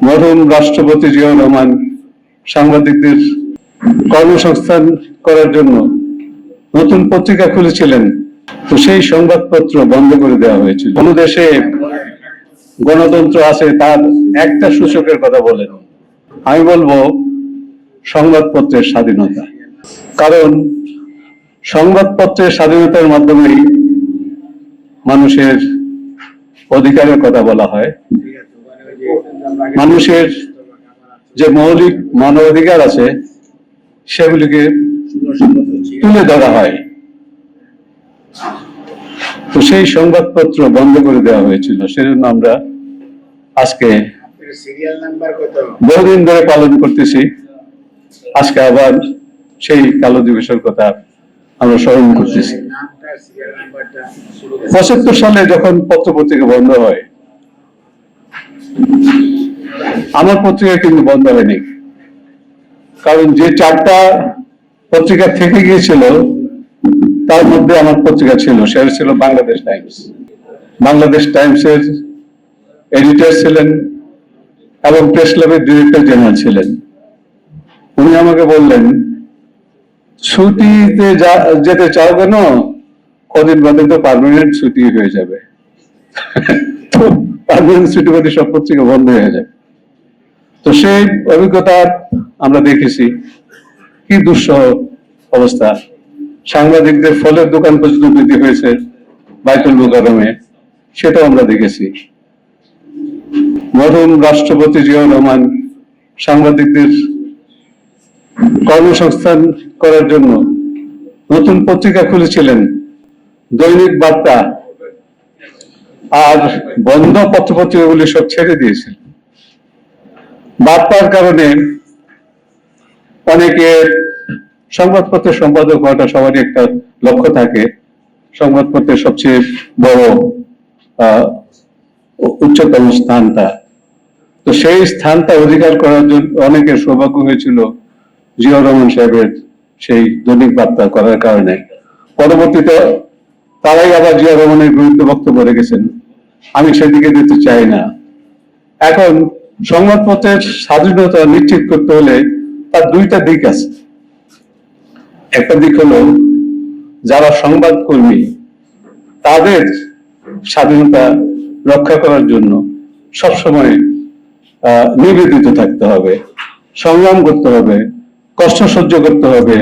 মরহুম রাষ্ট্রপতি জিয়াউর রহমান সাংবাদিকদের কর্মসংস্থান করার জন্য নতুন পত্রিকা খুলেছিলেন, তো সেই সংবাদপত্র বন্ধ করে দেওয়া হয়েছিল। কোন দেশে গণতন্ত্র আছে তার একটা সূচকের কথা বলেন, আমি বলবো সংবাদপত্রের স্বাধীনতা। কারণ সংবাদপত্রের স্বাধীনতার মাধ্যমেই মানুষের অধিকারের কথা বলা হয়, মানুষের যে মৌলিক মানবাধিকার আছে সেগুলিকে তুলে ধরা হয়। তো সেই সংবাদপত্র বন্ধ করে দেওয়া হয়েছিল, সেজন্য আমরা আজকে বহুদিন ধরে পালন করতেছি। আজকে আবার সেই কালো দিবসের কথা আমরা স্মরণ করতেছি। ৭৫ সালে যখন পত্রপত্রিকা বন্ধ হয়, আমার পত্রিকা কিন্তু বন্ধ হয়নি। কারণ যে 4টা পত্রিকা থেকে গিয়েছিল তার মধ্যে আমার পত্রিকা ছিল, সেটা ছিল বাংলাদেশ টাইমস। বাংলাদেশ টাইমসের এডিটর ছিলেন এবং প্রেস ক্লাবের ডিরেক্টর জেনারেল ছিলেন। উনি আমাকে বললেন, ছুটিতে যেতে চাও কেন, কদিন বাদে তো পার্মানেন্ট ছুটি হয়ে যাবে। তো পার্মানেন্ট ছুটি বাদে সব পত্রিকা বন্ধ হয়ে যাবে। তো সেই অভিজ্ঞতা আমরা দেখেছি, কি দুঃসহ অবস্থা। সাংবাদিকদের ফলের দোকান পর্যন্ত বৃদ্ধি হয়েছে বাইতুল মোকাররমে, সেটাও আমরা দেখেছি। মরহুম রাষ্ট্রপতি জিয়াউর রহমান সাংবাদিকদের কর্মসংস্থান করার জন্য নতুন পত্রিকা খুলেছিলেন, দৈনিক বার্তা, আর বন্ধ পত্রপত্রিকাগুলি সব ছেড়ে দিয়েছিলেন। বার্তার কারণে অনেকে সংবাদপত্রের সম্পাদক হওয়াটা সবারই একটা লক্ষ্য থাকে, সংবাদপত্রের সবচেয়ে বড় উচ্চতম স্থানটা। তো সেই স্থানটা অধিকার করার জন্য অনেকের সৌভাগ্য হয়েছিল জিয়াউর রহমান সাহেবের সেই দৈনিক বার্তা করার কারণে। পরবর্তীতে তারাই আবার জিয়াউর রহমানের বিরুদ্ধে বক্তব্য রেখেছেন, আমি সেদিকে দিতে চাই না। এখন সংবাদপত্রের স্বাধীনতা নিশ্চিত করতে হলে তার দুইটা দিক আছে। একটা দিক হলো যারা সংবাদ কর্মী তাদের স্বাধীনতা রক্ষা করার জন্য সবসময় নিবেদিত থাকতে হবে, সংগ্রাম করতে হবে, কষ্ট সহ্য করতে হবে।